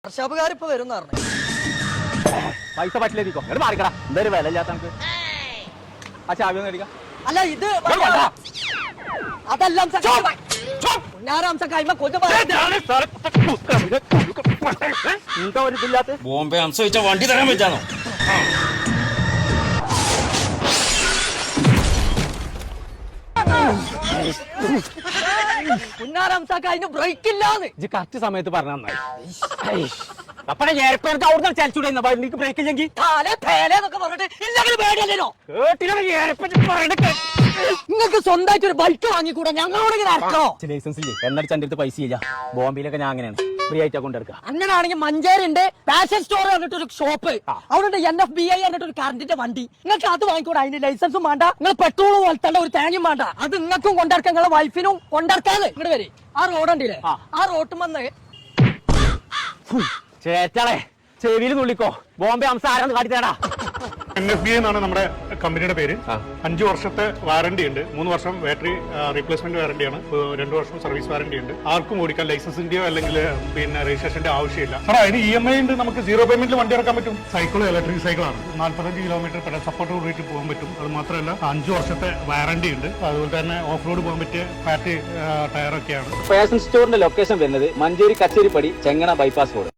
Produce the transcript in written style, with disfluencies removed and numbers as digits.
വർഷാപ്പുകാരിപ്പോ വരും പറഞ്ഞു. പൈസ പറ്റില്ലേക്കോ മാറിക്കടാ. എന്തായാലും വില ഇല്ലാത്ത നമുക്ക് ആ ചാവി ഒന്ന് എടുക്കാം. അല്ല ഇത് അതെല്ലാം ബോംബെ അംശ വെച്ച വണ്ടി തരാൻ പറ്റാണോ? പുന്നാരംസക്ക് അതിന് ബ്രേക്ക് ഇല്ലാന്ന് ഇജ്ജ് കറക്റ്റ് സമയത്ത് പറഞ്ഞ നന്നായി. അപ്പഴേ ഏർപ്പെടുത്ത അവിടുന്ന് ചലിച്ചൂടെ എനിക്ക് ബ്രേക്ക് ഇല്ലെങ്കിൽ നിങ്ങൾക്ക് സ്വന്തമായിട്ട് ഒരു ബൈക്ക് വാങ്ങിക്കൂടാ? ഞങ്ങളോട് ഇങ്ങനെ ഇറക്കണോ? ലൈസൻസ് ഇല്ലേ എന്നടിച്ച് എന്റെ അടുത്ത് പൈസ ഇല്ല. ബോംബെയിലൊക്കെ ഞാൻ അങ്ങനെയാണ് ഫ്രീ ആയിട്ടാ കൊണ്ടെടുക്കുക. അങ്ങനെയാണെങ്കിൽ മഞ്ചേരി ഉണ്ട് ഫാഷൻ സ്റ്റോർ പറഞ്ഞിട്ട് ഒരു ഷോപ്പ്, അവിടെ NFBI പറഞ്ഞിട്ട് ഒരു കറണ്ടിന്റെ വണ്ടി. നിങ്ങൾക്ക് അത് വാങ്ങിക്കൂടാ? അതിന് ലൈസൻസും വേണ്ട, നിങ്ങൾ പെട്രോളും വളർത്തേണ്ട ഒരു തേങ്ങയും വേണ്ട. അത് നിങ്ങൾക്കും കൊണ്ടിറക്കാം, നിങ്ങളെ വൈഫിനും കൊണ്ടിറക്കാതെ. ഇങ്ങോട്ട് വരെ ആ റോഡുണ്ടല്ലേ, ആ റോട്ടും വന്ന് ചേച്ചാളെ ചെവിയിൽ തുള്ളിക്കോ. ബോംബെ അംശം ആരാന്ന് കാട്ടിത്തേടാ. NFBI എന്നാണ് നമ്മുടെ കമ്പനിയുടെ പേര്. 5 വർഷത്തെ വാറണ്ടി ഉണ്ട്. 3 വർഷം ബാറ്ററി റീപ്ലേസ്മെന്റ് വാറണ്ടിയാണ്. 2 വർഷം സർവീസ് വാറണ്ടി ഉണ്ട്. ആർക്കും ഓടിക്കാൻ ലൈസൻസിന്റെയോ അല്ലെങ്കിൽ പിന്നെ രജിസ്ട്രേഷന്റെ ആവശ്യമില്ല. സാർ അതിന് EMI ഉണ്ട്. നമുക്ക് 0 പേയ്മെന്റിൽ വണ്ടി ഇറക്കാൻ പറ്റും. സൈക്കിൾ ഇലക്ട്രിക് സൈക്കിളാണ്. 45 കിലോമീറ്റർ പെഡൽ സപ്പോർട്ട് കൂടിയിട്ട് പോകാൻ പറ്റും. അത് മാത്രമല്ല 5 വർഷത്തെ വാറണ്ടി ഉണ്ട്. അതുപോലെ തന്നെ ഓഫ് റോഡ് പോകാൻ പറ്റിയ ഫാറ്റ് ടയറൊക്കെയാണ്. ഫാഷൻ സ്റ്റോറിന്റെ ലൊക്കേഷൻ വരുന്നത് മഞ്ചേരി കച്ചേരിപ്പടി ചെങ്ങണ ബൈപ്പാസ് റോഡ്.